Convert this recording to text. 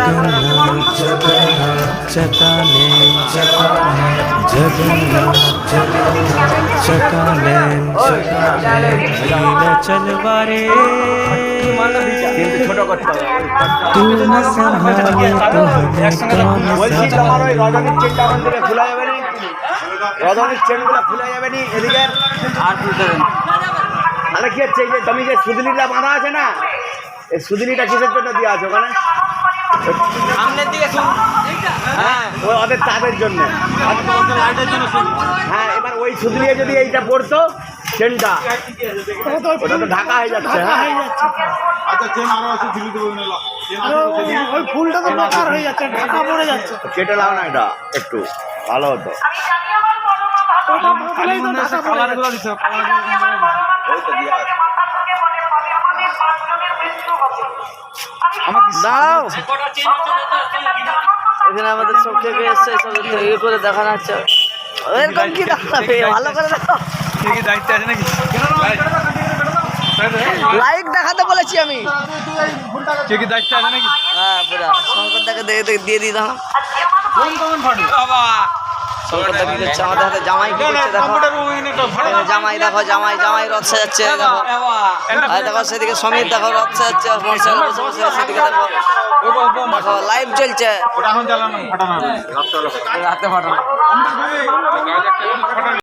जगन्नाथ जगन्नाथ चकाने चकाने जगन्नाथ जगन्नाथ चकाने चकाने लीला चलवारे तू न संभाले तो हमें कौन संभाले রজনীর চেনগুলো খুলে যাবে নি এদিকে আর খুলতে দেন আরে কি হচ্ছে এই যে তুমি যে সুদলিটা বাঁধা আছে না এই সুদলিটা কিসের জন্য দেওয়া আছে ওখানে সামনের দিকে হ্যাঁ ওই ওদের তাদের জন্য লাইটের জন্য হ্যাঁ এবার ওই সুদলিয়ে যদি এইটা পড়তো চেনটা ওটা তো ঢাকা হয়ে যাচ্ছে হ্যাঁ আচ্ছা চেন আরো আছে ঝুলি দেবো না ওই ফুলটা তো বেকার হয়ে যাচ্ছে, ঢাকা পড়ে যাচ্ছে। কেটে লাও না এটা একটু ভালো হতো ওটা বদলেই তো ঢাকা পড়ে যাচ্ছে। ওই তো দেওয়া আছে দাঁড়াও, এখানে আমাদের সব থেকে এসছে সব ইয়ে করে দেখানো হচ্ছে। এরকম কি দেখাবে, ভালো করে দেখো। দায়িত্ব আছে নাকি লাইক দেখাতে বলেছি আমি। কে কি দায়িত্ব আছে নাকি হ্যাঁ পুরা শঙ্করদাকে দিয়ে দিই দাও। শঙ্করদা কি করছে আমাদের হাতে, জামাই কি করছে দেখো। জামাই দেখো, জামাই জামাই রথ সাজাচ্ছে দেখো। আর দেখো সেদিকে সমীর দেখো রথ সাজাচ্ছে, মোটরসাইকেল বসে বসে সেদিকে দেখো। দেখো লাইভ চলছে। ওটা এখন চালানো ফাটানো রাতে ফাটানো।